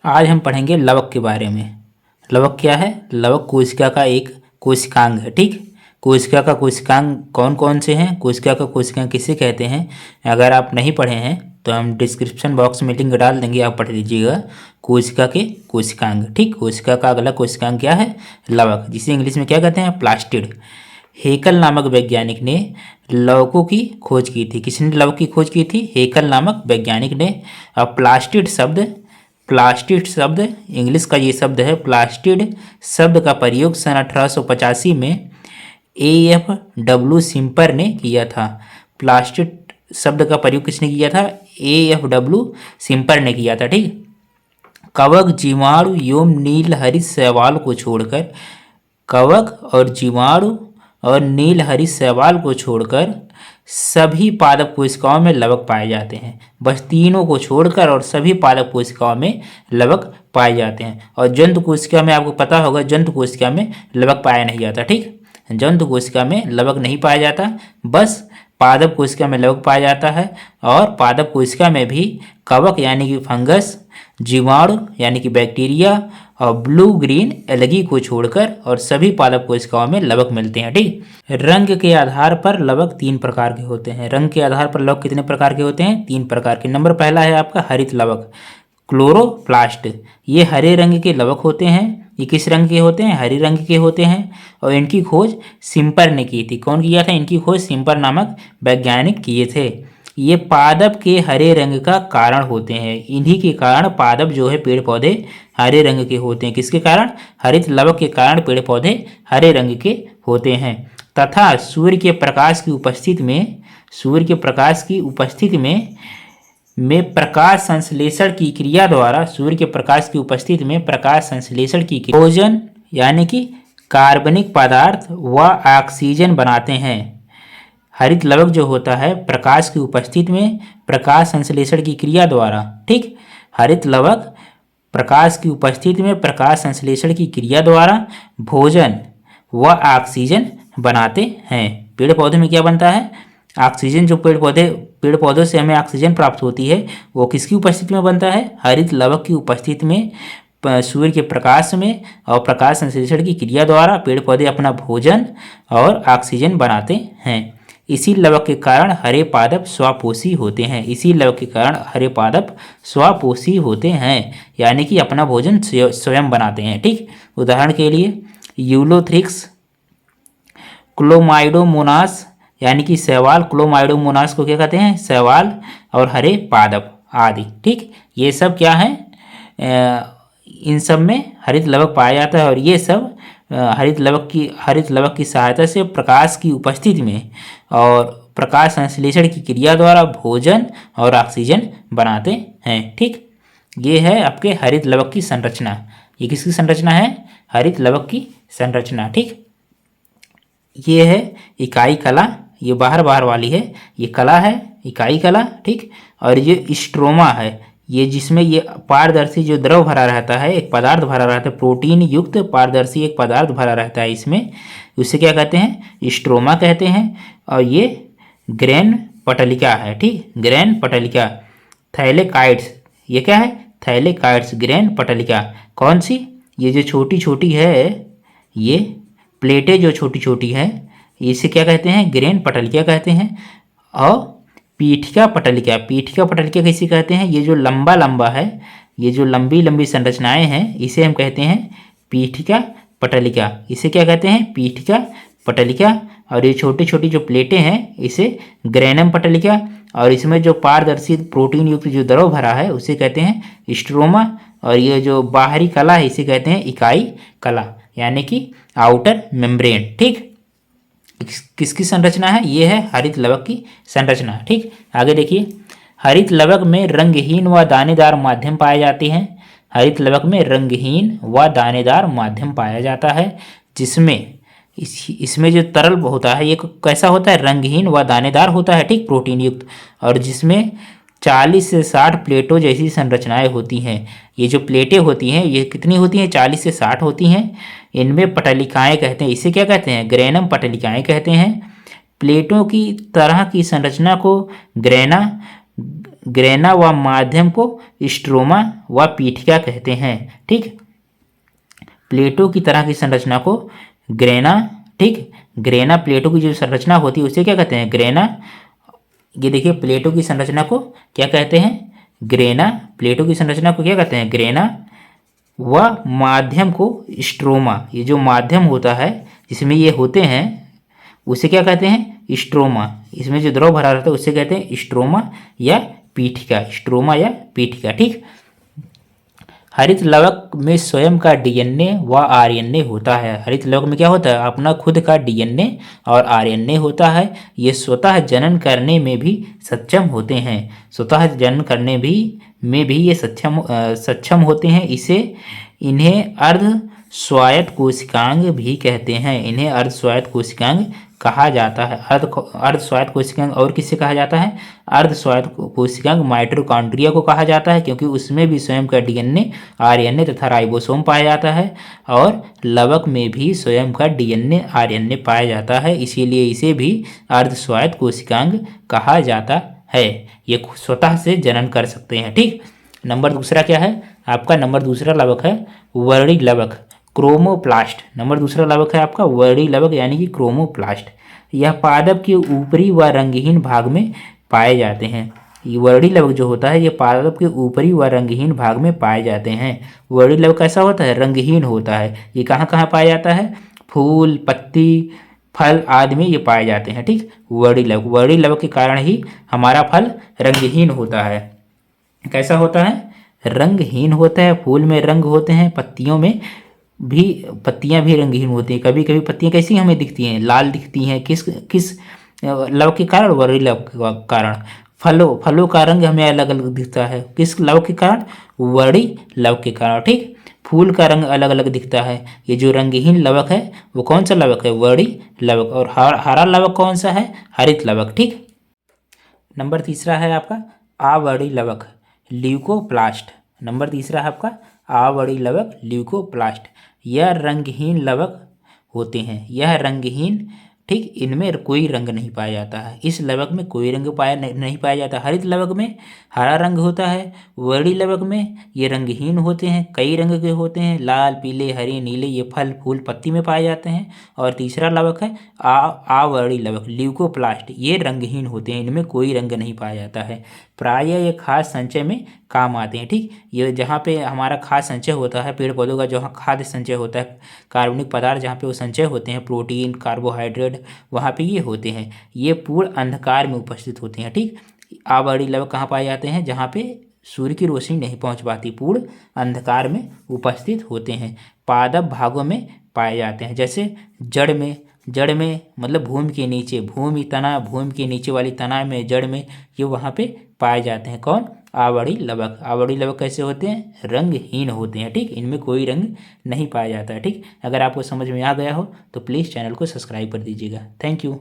आज हम पढ़ेंगे लवक के बारे में। लवक क्या है? लवक कोशिका का एक कोशिकांग है। ठीक, कोशिका का कोशिकांग कौन कौन से हैं, कोशिका का कोशिकांग किसे कहते हैं, अगर आप नहीं पढ़े हैं तो हम डिस्क्रिप्शन बॉक्स में लिंक डाल देंगे, आप पढ़ लीजिएगा। कोशिका के कोशिकांग। ठीक, कोशिका का अगला कोशिकांग क्या है? लवक, जिसे इंग्लिश में क्या कहते हैं? प्लास्टिड। हेकल नामक वैज्ञानिक ने लवकों की खोज की थी। किसने लवक की खोज की थी? हेकल नामक वैज्ञानिक ने। अब प्लास्टिड शब्द इंग्लिश का ये शब्द है। प्लास्टिड शब्द का प्रयोग सन 1885 में AFW सिम्पर ने किया था। प्लास्टिड शब्द का प्रयोग किसने किया था? AFW सिम्पर ने किया था। ठीक, कवक, जीवाणु एवं नीलहरित शैवाल को छोड़कर, कवक और जीवाणु और नीलहरित शैवाल को छोड़कर सभी पादप कोशिकाओं में लवक पाए जाते हैं। बस तीनों को छोड़कर और सभी पादप कोशिकाओं में लवक पाए जाते हैं। और जंतु कोशिका में आपको पता होगा, जंतु कोशिका में लवक पाया नहीं जाता। ठीक, जंतु कोशिका में लवक नहीं पाया जाता, बस पादप कोशिका में लवक पाया जाता है। और पादप कोशिका में भी कवक यानी कि फंगस, जीवाणु यानी कि बैक्टीरिया और ब्लू ग्रीन एल्गी को छोड़कर और सभी पादप कोशिकाओं में लवक मिलते हैं। ठीक, रंग के आधार पर लवक 3 प्रकार के होते हैं। रंग के आधार पर लवक कितने प्रकार के होते हैं? 3 प्रकार के। नंबर पहला है आपका हरित लवक, क्लोरोप्लास्ट। ये हरे रंग के लवक होते हैं। ये किस रंग के होते हैं? हरे रंग के होते हैं। और इनकी खोज सिम्पर ने की थी। कौन किया था? इनकी खोज सिम्पर नामक वैज्ञानिक किए थे। ये पादप के हरे रंग का कारण होते हैं। इन्हीं के कारण पादप जो है, पेड़ पौधे हरे रंग के होते हैं। किसके कारण? हरित लवक के कारण पेड़ पौधे हरे रंग के होते हैं। तथा सूर्य के प्रकाश की उपस्थिति में प्रकाश संश्लेषण की क्रिया द्वारा, सूर्य के प्रकाश की उपस्थिति में प्रकाश संश्लेषण की क्रिया भोजन यानी कि कार्बनिक पदार्थ व ऑक्सीजन बनाते हैं। हरित लवक जो होता है, प्रकाश की उपस्थिति में प्रकाश संश्लेषण की क्रिया द्वारा, ठीक, हरित लवक प्रकाश की उपस्थिति में प्रकाश संश्लेषण की क्रिया द्वारा भोजन व ऑक्सीजन बनाते हैं। पेड़ पौधे में क्या बनता है? ऑक्सीजन। जो पेड़ पौधों से हमें ऑक्सीजन प्राप्त होती है, वो किसकी उपस्थिति में बनता है? हरित लवक की उपस्थिति में, सूर्य के प्रकाश में और प्रकाश संश्लेषण की क्रिया द्वारा पेड़ पौधे अपना भोजन और ऑक्सीजन बनाते हैं। इसी लवक के कारण हरे पादप स्वपोषी होते हैं। इसी लवक के कारण हरे पादप स्वपोषी होते हैं, यानी कि अपना भोजन स्वयं बनाते हैं। ठीक, उदाहरण के लिए यूलोथ्रिक्स, क्लोमाइडोमोनास यानी कि शैवाल, क्लोमाइडोमोनास को क्या कहते हैं? शैवाल। और हरे पादप आदि। ठीक, ये सब क्या है? इन सब में हरित लवक पाया जाता है। और ये सब हरित लवक की सहायता से प्रकाश की उपस्थिति में और प्रकाश संश्लेषण की क्रिया द्वारा भोजन और ऑक्सीजन बनाते हैं। ठीक, ये है आपके हरित लवक की संरचना। ये किसकी संरचना है? हरित लवक की संरचना। ठीक, ये है इकाई कला, ये बाहर वाली है, ये कला है, इकाई कला। ठीक, और ये स्ट्रोमा है, ये जिसमें ये पारदर्शी जो द्रव भरा रहता है, एक पदार्थ भरा रहता है, प्रोटीन युक्त पारदर्शी एक पदार्थ भरा रहता है इसमें, उसे क्या कहते हैं? स्ट्रोमा कहते हैं। और ये ग्रेन पटलिका है। ठीक, ग्रेन पटलिका। थैलेकाइड्स, ये क्या है? थैलेकाइड्स, ग्रेन पटलिका। कौन सी? ये जो छोटी छोटी है, ये प्लेटें जो छोटी छोटी है, इसे क्या कहते हैं? ग्रेन पटलिका कहते हैं। और पीठिका पटलिका, पीठिका पटलिका किसे कहते हैं? ये जो लंबा लंबा है, ये जो लंबी लंबी संरचनाएं हैं, इसे हम कहते हैं पीठिका पटलिका। इसे क्या कहते हैं? पीठिका पटलिका। और ये छोटी छोटी जो प्लेटें हैं, इसे ग्रेनम पटलिका। और इसमें जो पारदर्शी प्रोटीन युक्त जो द्रव भरा है, उसे कहते हैं स्ट्रोमा। और ये जो बाहरी कला है, इसे कहते हैं इकाई कला, यानी कि आउटर मेम्ब्रेन। ठीक, किसकी संरचना है? ये है हरित लवक की संरचना। ठीक, आगे देखिए, हरित लवक में रंगहीन व दानेदार माध्यम पाए जाते हैं। हरित लवक में रंगहीन व दानेदार माध्यम पाया जाता है, जिसमें इसमें जो तरल होता है, ये कैसा होता है? रंगहीन व दानेदार होता है। ठीक, प्रोटीन युक्त। और जिसमें 40 से 60 प्लेटों जैसी संरचनाएं होती हैं। ये जो प्लेटें होती हैं, ये कितनी होती हैं? 40 से 60 होती हैं। इनमें पटलिकाएं कहते हैं। इसे क्या कहते हैं? ग्रेनम पटलिकाएं कहते हैं। प्लेटों की तरह की संरचना को ग्रेना व माध्यम को स्ट्रोमा व पीठिका कहते हैं। ठीक, प्लेटों की तरह की संरचना को ग्रेना, ठीक, ग्रेना प्लेटों की जो संरचना होती है उसे क्या कहते हैं? ग्रेना। ये देखिए प्लेटों की संरचना को क्या कहते हैं? ग्रेना। प्लेटों की संरचना को क्या कहते हैं? ग्रेना। व माध्यम को स्ट्रोमा। ये जो माध्यम होता है जिसमें ये होते हैं उसे क्या कहते हैं? स्ट्रोमा। इसमें जो द्रव भरा रहता है उसे कहते हैं स्ट्रोमा या पीठिका। स्ट्रोमा या पीठिका। ठीक, हरित लवक में स्वयं का डीएनए व आरएनए होता है। हरित लवक में क्या होता है? अपना खुद का डीएनए और आरएनए होता है। ये स्वतः जनन करने में भी सक्षम होते हैं। स्वतः जनन करने में भी ये सक्षम होते हैं। इन्हें अर्ध स्वायत्त कोशिकांग भी कहते हैं। इन्हें अर्ध स्वायत्त कोशिकांग कहा जाता है। अर्ध स्वायत्त कोशिकांग और किससे कहा जाता है? अर्ध स्वायत्त कोशिकांग माइटोकॉन्ड्रिया को कहा जाता है, क्योंकि उसमें भी स्वयं का डीएनए, आरएनए तथा राइबोसोम पाया जाता है। और लवक में भी स्वयं का डीएनए, आरएनए पाया जाता है, इसीलिए इसे भी अर्ध स्वायत्त कोशिकांग कहा जाता है। ये स्वतः से जनन कर सकते हैं। ठीक, नंबर दूसरा क्या है आपका? नंबर दूसरा लवक है वर्णी लवक, क्रोमोप्लास्ट। नंबर दूसरा लवक है आपका वर्णी लवक यानी कि क्रोमोप्लास्ट। यह पादप के ऊपरी व रंगहीन भाग में पाए जाते हैं। ये वर्णी लवक जो होता है ये पादप के ऊपरी व रंगहीन भाग में पाए जाते हैं। वर्णी लवक कैसा होता है? रंगहीन होता है। ये कहाँ कहाँ पाया जाता है? फूल, पत्ती, फल आदि में ये पाए जाते हैं। ठीक, वर्णी लवक। वर्णी लवक के कारण ही हमारा फल रंगहीन होता है। कैसा होता है? रंगहीन होता है। फूल में रंग होते हैं, पत्तियों में भी, पत्तियां भी रंगहीन होती हैं। कभी कभी पत्तियां कैसी हमें दिखती हैं? लाल दिखती हैं। किस किस लव के कारण? वर्णी लव के कारण। फलों का रंग हमें अलग अलग दिखता है। किस लव के कारण? वर्णी लव के कारण। ठीक, फूल का रंग अलग अलग दिखता है। ये जो रंगहीन लवक है वो कौन सा लवक है? वर्णी लवक। और हरा लवक कौन सा है? हरित लवक। ठीक, नंबर तीसरा है आपका आवर्णी लवक, ल्यूकोप्लास्ट। नंबर तीसरा है आपका आवर्णी लवक, ल्यूकोप्लास्ट। यह रंगहीन लवक होते हैं। यह रंगहीन, ठीक, इनमें कोई रंग नहीं पाया जाता है। इस लवक में कोई रंग नहीं पाया जाता। हरित लवक में हरा रंग होता है। वर्णी लवक में ये रंगहीन होते हैं, कई रंग के होते हैं, लाल, पीले, हरे, नीले। ये फल, फूल, पत्ती में पाए जाते हैं। और तीसरा लवक है आवर्णी लवक, ल्यूकोप्लास्ट। ये रंगहीन होते हैं, इनमें कोई रंग नहीं पाया जाता है। प्रायः ये खाद्य संचय में काम आते हैं। ठीक, ये जहाँ पे हमारा खाद्य संचय होता है, पेड़ पौधों का जहाँ खाद्य संचय होता है, कार्बनिक पदार्थ जहाँ पे वो संचय होते हैं, प्रोटीन, कार्बोहाइड्रेट, वहाँ पे ये होते हैं। ये पूर्ण अंधकार में उपस्थित होते हैं। ठीक, आवर्णी लवक कहाँ पाए जाते हैं? जहाँ पे सूर्य की रोशनी नहीं पहुँच पाती, पूर्ण अंधकार में उपस्थित होते हैं। पादप भागों में पाए जाते हैं, जैसे जड़ में मतलब भूमि के नीचे, भूमि के नीचे वाली तना में, जड़ में, ये वहाँ पे पाए जाते हैं। कौन? आवर्णी लवक। आवर्णी लवक कैसे होते हैं? रंगहीन होते हैं। ठीक, इनमें कोई रंग नहीं पाया जाता है। ठीक, अगर आपको समझ में आ गया हो तो प्लीज़ चैनल को सब्सक्राइब कर दीजिएगा। Thank you.